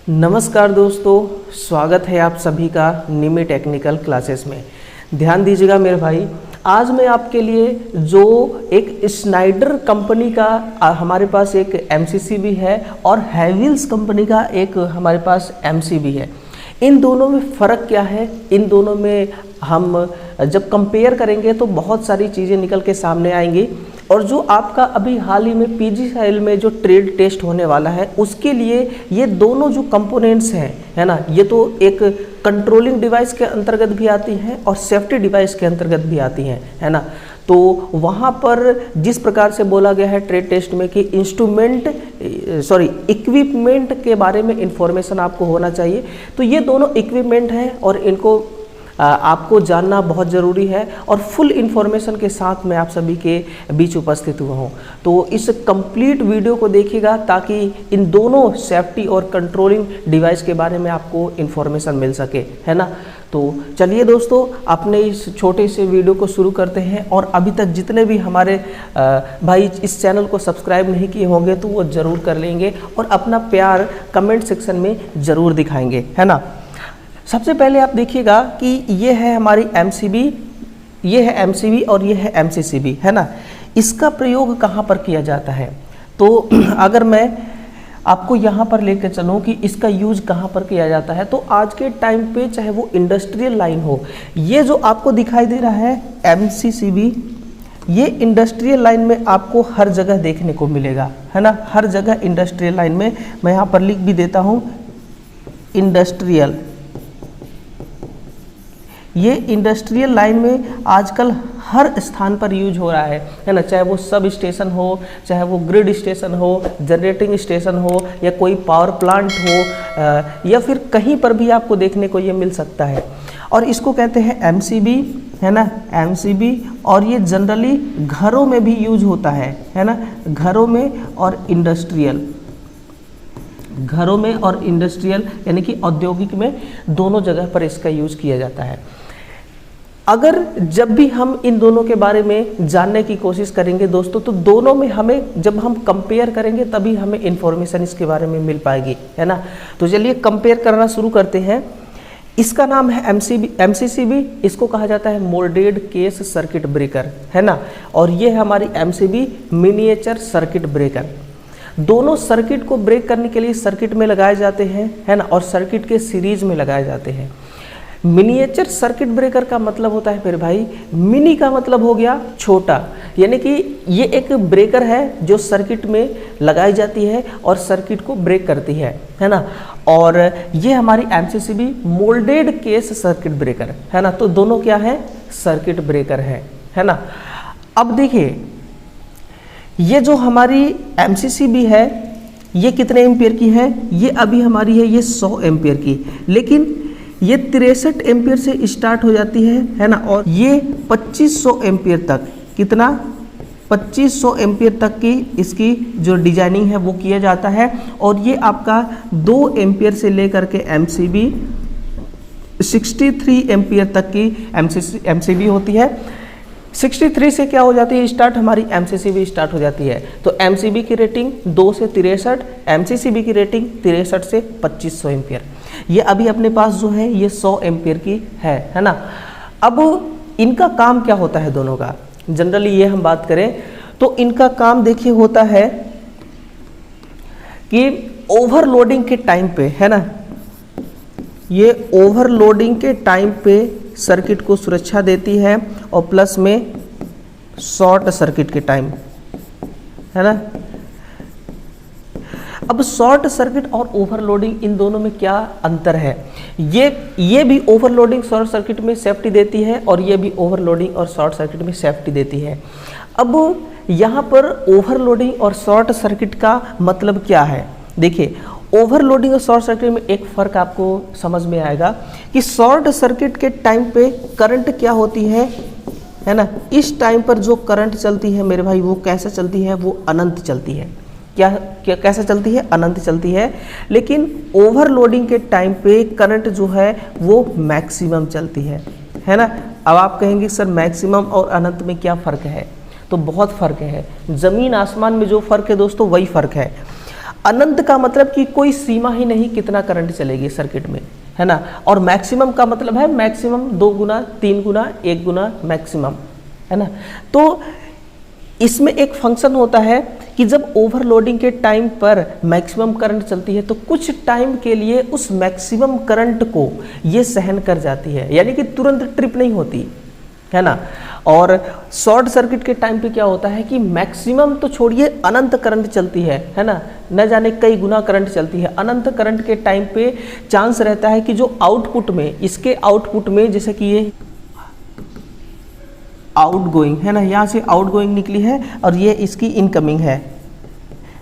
नमस्कार दोस्तों, स्वागत है आप सभी का निमी टेक्निकल क्लासेस में। ध्यान दीजिएगा मेरे भाई, आज मैं आपके लिए जो एक स्नाइडर कंपनी का हमारे पास एक एमसीसी भी है और हैवेल्स कंपनी का एक हमारे पास एमसी भी है। इन दोनों में फ़र्क क्या है, इन दोनों में हम जब कंपेयर करेंगे तो बहुत सारी चीज़ें निकल के सामने आएंगी। और जो आपका अभी हाल ही में पीजीसीएल में जो ट्रेड टेस्ट होने वाला है उसके लिए ये दोनों जो कंपोनेंट्स हैं, है ना, ये तो एक कंट्रोलिंग डिवाइस के अंतर्गत भी आती हैं और सेफ्टी डिवाइस के अंतर्गत भी आती हैं, है ना। तो वहाँ पर जिस प्रकार से बोला गया है ट्रेड टेस्ट में कि इक्विपमेंट के बारे में इंफॉर्मेशन आपको होना चाहिए, तो ये दोनों इक्विपमेंट हैं और इनको आपको जानना बहुत ज़रूरी है और फुल इन्फॉर्मेशन के साथ मैं आप सभी के बीच उपस्थित हुआ हूँ। तो इस कंप्लीट वीडियो को देखिएगा ताकि इन दोनों सेफ्टी और कंट्रोलिंग डिवाइस के बारे में आपको इन्फॉर्मेशन मिल सके, है ना। तो चलिए दोस्तों, अपने इस छोटे से वीडियो को शुरू करते हैं। और अभी तक जितने भी हमारे भाई इस चैनल को सब्सक्राइब नहीं किए होंगे तो वो ज़रूर कर लेंगे और अपना प्यार कमेंट सेक्शन में ज़रूर दिखाएंगे, है ना। सबसे पहले आप देखिएगा कि ये है हमारी एमसीबी, ये है एमसीबी और ये है एमसीसीबी, है ना। इसका प्रयोग कहाँ पर किया जाता है, तो अगर मैं आपको यहाँ पर लेकर चलूँ कि इसका यूज़ कहाँ पर किया जाता है, तो आज के टाइम पे चाहे वो इंडस्ट्रियल लाइन हो, ये जो आपको दिखाई दे रहा है एमसीसीबी, ये इंडस्ट्रियल लाइन में आपको हर जगह देखने को मिलेगा, है ना। हर जगह इंडस्ट्रियल लाइन में, मैं यहाँ पर लिख भी देता हूँ इंडस्ट्रियल। ये इंडस्ट्रियल लाइन में आजकल हर स्थान पर यूज हो रहा है ना। चाहे वो सब स्टेशन हो, चाहे वो ग्रिड स्टेशन हो, जनरेटिंग स्टेशन हो, या कोई पावर प्लांट हो, या फिर कहीं पर भी आपको देखने को ये मिल सकता है। और इसको कहते हैं एमसीबी, है ना, एमसीबी। और ये जनरली घरों में भी यूज होता है ना, घरों में और इंडस्ट्रियल, घरों में और इंडस्ट्रियल यानी कि औद्योगिक में, दोनों जगह पर इसका यूज किया जाता है। अगर जब भी हम इन दोनों के बारे में जानने की कोशिश करेंगे दोस्तों, तो दोनों में हमें जब हम कंपेयर करेंगे तभी हमें इंफॉर्मेशन इसके बारे में मिल पाएगी, है ना। तो चलिए कंपेयर करना शुरू करते हैं। इसका नाम है एमसीसीबी, इसको कहा जाता है मोल्डेड केस सर्किट ब्रेकर, है ना। और ये है हमारी एमसीबी मिनिएचर सर्किट ब्रेकर। दोनों सर्किट को ब्रेक करने के लिए सर्किट में लगाए जाते हैं, है ना, और सर्किट के सीरीज में लगाए जाते हैं। मिनिएचर सर्किट ब्रेकर का मतलब होता है फिर भाई, मिनी का मतलब हो गया छोटा, यानी कि ये एक ब्रेकर है जो सर्किट में लगाई जाती है और सर्किट को ब्रेक करती है ना। और ये हमारी MCCB moulded case circuit breaker, है ना। तो दोनों क्या है, सर्किट ब्रेकर है ना। अब देखिए, ये जो हमारी एमसीसीबी है ये कितने एम्पियर की है, ये अभी हमारी है ये 100 एम्पियर की, लेकिन ये 63 एम्पियर से स्टार्ट हो जाती है ना। और ये 2500 एम्पियर तक, कितना, 2500 एम्पियर तक की इसकी जो डिजाइनिंग है वो किया जाता है। और ये आपका 2 एम्पियर से लेकर के एमसीबी 63 एम्पियर तक की एमसीबी होती है। 63 से क्या हो जाती है स्टार्ट, हमारी एमसीसीबी स्टार्ट हो जाती है। तो एमसीबी की रेटिंग 2 से 63, एमसीसीबी की रेटिंग 63 से 2500 एम्पियर। ये अभी अपने पास जो है ये 100 एम्पियर की है ना। अब इनका काम क्या होता है दोनों का, जनरली ये हम बात करें तो इनका काम देखिए होता है कि ओवरलोडिंग के टाइम पे, है ना, ये ओवरलोडिंग के टाइम पे सर्किट को सुरक्षा देती है और प्लस में शॉर्ट सर्किट के टाइम, है ना। अब शॉर्ट सर्किट और ओवरलोडिंग, इन दोनों में क्या अंतर है, ये भी ओवरलोडिंग शॉर्ट सर्किट में सेफ्टी देती है और ये भी ओवरलोडिंग और शॉर्ट सर्किट में सेफ्टी देती है। अब यहाँ पर ओवरलोडिंग और शॉर्ट सर्किट का मतलब क्या है, देखिए ओवरलोडिंग और शॉर्ट सर्किट में एक फ़र्क आपको समझ में आएगा कि शॉर्ट सर्किट के टाइम पे करंट क्या होती है ना। इस टाइम पर जो करंट चलती है मेरे भाई वो कैसे चलती है, वो अनंत चलती है। क्या कैसे चलती है, अनंत चलती है। लेकिन ओवरलोडिंग के टाइम पे करंट जो है वो मैक्सिमम चलती है ना। अब आप कहेंगे सर मैक्सिमम और अनंत में क्या फ़र्क है, तो बहुत फ़र्क है। ज़मीन आसमान में जो फ़र्क है दोस्तों वही फ़र्क है। अनंत का मतलब कि कोई सीमा ही नहीं कितना करंट चलेगी सर्किट में, है ना। और मैक्सिमम का मतलब है मैक्सिमम 2 गुना, 3 गुना, 1 गुना मैक्सिमम, है ना। तो इसमें एक फंक्शन होता है कि जब ओवरलोडिंग के टाइम पर मैक्सिमम करंट चलती है तो कुछ टाइम के लिए उस मैक्सिमम करंट को ये सहन कर जाती है, यानी कि तुरंत ट्रिप नहीं होती, है ना। और शॉर्ट सर्किट के टाइम पे क्या होता है कि मैक्सिमम तो छोड़िए अनंत करंट चलती है ना, न जाने कई गुना करंट चलती है। अनंत करंट के टाइम पे चांस रहता है कि जो आउटपुट में, इसके आउटपुट में, जैसे कि ये आउटगोइंग है ना, यहाँ से आउटगोइंग निकली है और ये इसकी इनकमिंग है,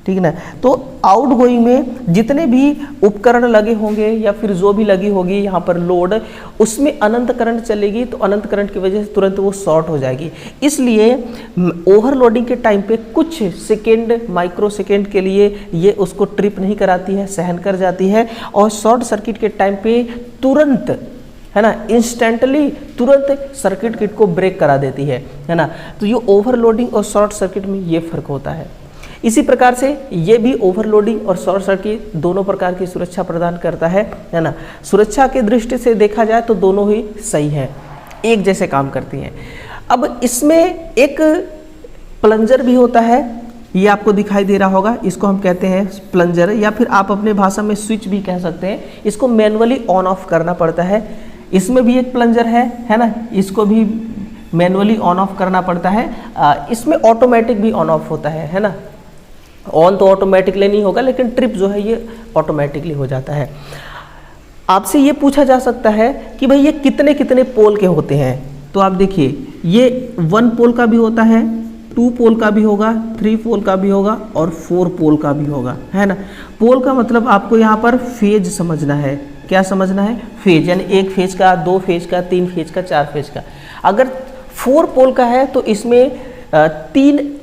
ठीक है ना। तो आउटगोइंग में जितने भी उपकरण लगे होंगे या फिर जो भी लगी होगी यहाँ पर लोड, उसमें अनंत करंट चलेगी, तो अनंत करंट की वजह से तुरंत वो शॉर्ट हो जाएगी। इसलिए ओवरलोडिंग के टाइम पे कुछ सेकेंड, माइक्रो सेकेंड के लिए ये उसको ट्रिप नहीं कराती है, सहन कर जाती है। और शॉर्ट सर्किट के टाइम पे तुरंत, है ना, इंस्टेंटली तुरंत सर्किट किट को ब्रेक करा देती है ना। तो ये ओवरलोडिंग और शॉर्ट सर्किट में ये फ़र्क होता है। इसी प्रकार से ये भी ओवरलोडिंग और शॉर्ट सर्किट दोनों प्रकार की सुरक्षा प्रदान करता है ना। सुरक्षा के दृष्टि से देखा जाए तो दोनों ही सही हैं, एक जैसे काम करती हैं। अब इसमें एक प्लंजर भी होता है, ये आपको दिखाई दे रहा होगा, इसको हम कहते हैं प्लंजर, या फिर आप अपने भाषा में स्विच भी कह सकते हैं। इसको मैनुअली ऑन ऑफ करना पड़ता है। इसमें भी एक प्लंजर है ना, इसको भी मैनुअली ऑन ऑफ करना पड़ता है। इसमें ऑटोमेटिक भी ऑन ऑफ होता है ना। ऑन तो ऑटोमेटिकली नहीं होगा, लेकिन ट्रिप जो है ये ऑटोमेटिकली हो जाता है। आपसे ये पूछा जा सकता है कि भाई ये कितने कितने पोल के होते हैं, तो आप देखिए ये 1 पोल का भी होता है, 2 पोल का भी होगा, 3 पोल का भी होगा और 4 पोल का भी होगा, है ना। पोल का मतलब आपको यहाँ पर फेज समझना है। क्या समझना है? फेज, यानी 1 फेज का, 2 फेज का, 3 फेज का, 4 फेज का। अगर 4 पोल का है तो इसमें 3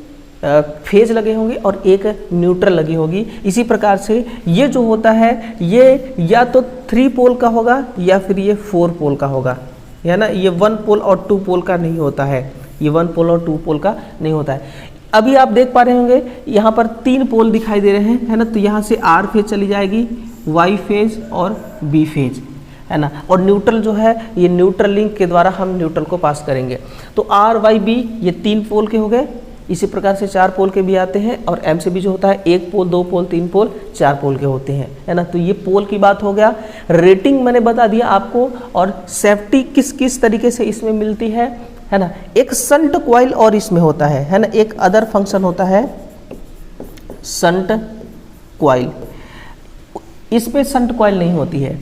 फेज लगे होंगे और 1 न्यूट्रल लगी होगी। इसी प्रकार से ये जो होता है ये या तो 3 पोल का होगा या फिर ये 4 पोल का होगा, है ना। ये 1 पोल और 2 पोल का नहीं होता है, ये 1 पोल और 2 पोल का नहीं होता है। अभी आप देख पा रहे होंगे यहाँ पर 3 पोल दिखाई दे रहे हैं, है ना। तो यहाँ से R फेज चली जाएगी, Y फेज और B फेज, है ना। और न्यूट्रल जो है ये न्यूट्रल लिंक के द्वारा हम न्यूट्रल को पास करेंगे। तो R, Y, B ये 3 पोल के हो गए। इसी प्रकार से 4 पोल के भी आते हैं और MCB जो होता है 1 पोल, 2 पोल, 3 पोल, 4 पोल के होते हैं, है ना। तो ये पोल की बात हो गया। रेटिंग मैंने बता दिया आपको, और सेफ्टी किस किस तरीके से इसमें मिलती है ना। एक शंट कॉइल और इसमें होता है ना। एक अदर फंक्शन होता है शंट कॉइल, इसमें शंट कॉइल नहीं होती है।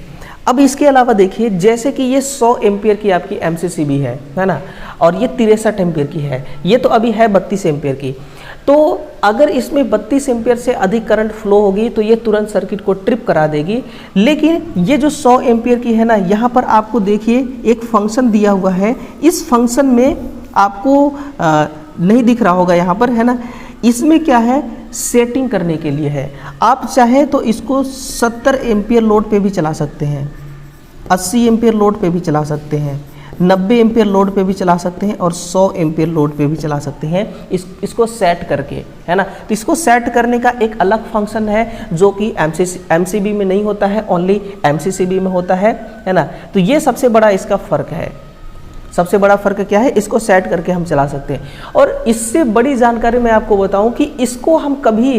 अब इसके अलावा देखिए, जैसे कि ये 100 एम्पियर की आपकी MCCB है ना, और ये 63 एम्पियर की है, ये तो अभी है 32 एम्पियर की। तो अगर इसमें 32 एम्पियर से अधिक करंट फ्लो होगी तो ये तुरंत सर्किट को ट्रिप करा देगी। लेकिन ये जो 100 एम्पियर की है ना, यहाँ पर आपको देखिए एक फंक्शन दिया हुआ है। इस फंक्शन में आपको नहीं दिख रहा होगा यहाँ पर, है ना। इसमें क्या है, सेटिंग करने के लिए है। आप चाहे तो इसको 70 एम्पियर लोड पे भी चला सकते हैं, 80 एम्पियर लोड पे भी चला सकते हैं, 90 एम्पियर लोड पे भी चला सकते हैं और 100 एम्पियर लोड पे भी चला सकते हैं, इसको सेट करके, है ना। तो इसको सेट करने का एक अलग फंक्शन है जो कि MCB में नहीं होता है, ओनली MCCB में होता है ना। तो ये सबसे बड़ा इसका फ़र्क है। सबसे बड़ा फ़र्क क्या है, इसको सेट करके हम चला सकते हैं। और इससे बड़ी जानकारी मैं आपको बताऊं कि इसको हम कभी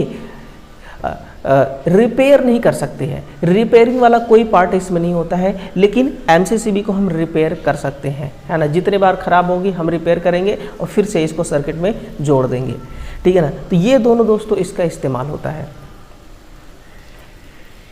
रिपेयर नहीं कर सकते हैं। रिपेयरिंग वाला कोई पार्ट इसमें नहीं होता है, लेकिन MCCB को हम रिपेयर कर सकते हैं, है ना। जितने बार ख़राब होगी हम रिपेयर करेंगे और फिर से इसको सर्किट में जोड़ देंगे, ठीक है ना। तो ये दोनों दोस्तों इसका इस्तेमाल होता है,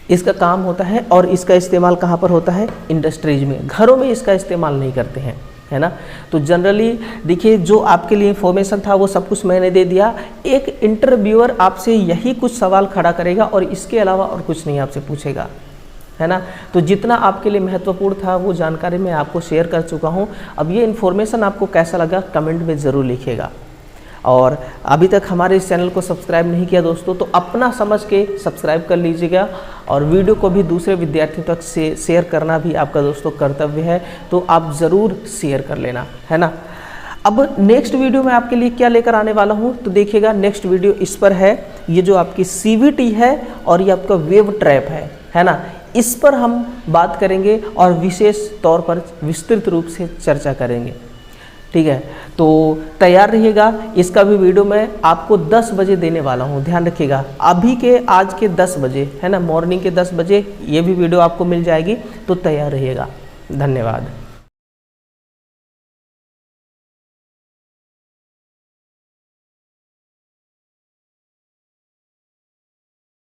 इसका काम होता है। और इसका इस्तेमाल कहाँ पर होता है, इंडस्ट्रीज में। घरों में इसका इस्तेमाल नहीं करते हैं, है ना। तो जनरली देखिए, जो आपके लिए इन्फॉर्मेशन था वो सब कुछ मैंने दे दिया। एक इंटरव्यूअर आपसे यही कुछ सवाल खड़ा करेगा और इसके अलावा और कुछ नहीं आपसे पूछेगा, है ना। तो जितना आपके लिए महत्वपूर्ण था वो जानकारी मैं आपको शेयर कर चुका हूँ। अब ये इन्फॉर्मेशन आपको कैसा लगा कमेंट में ज़रूर लिखिएगा। और अभी तक हमारे इस चैनल को सब्सक्राइब नहीं किया दोस्तों, तो अपना समझ के सब्सक्राइब कर लीजिएगा। और वीडियो को भी दूसरे विद्यार्थियों तक से शेयर करना भी आपका दोस्तों कर्तव्य है, तो आप ज़रूर शेयर कर लेना, है ना। अब नेक्स्ट वीडियो में आपके लिए क्या लेकर आने वाला हूँ, तो देखिएगा नेक्स्ट वीडियो इस पर है, ये जो आपकी CVT है और ये आपका वेव ट्रैप है ना, इस पर हम बात करेंगे और विशेष तौर पर विस्तृत रूप से चर्चा करेंगे। ठीक है, तो तैयार रहिएगा, इसका भी वीडियो मैं आपको 10 बजे देने वाला हूँ, ध्यान रखिएगा। अभी के आज के 10 बजे है ना, मॉर्निंग के 10 बजे ये भी वीडियो आपको मिल जाएगी, तो तैयार रहिएगा। धन्यवाद।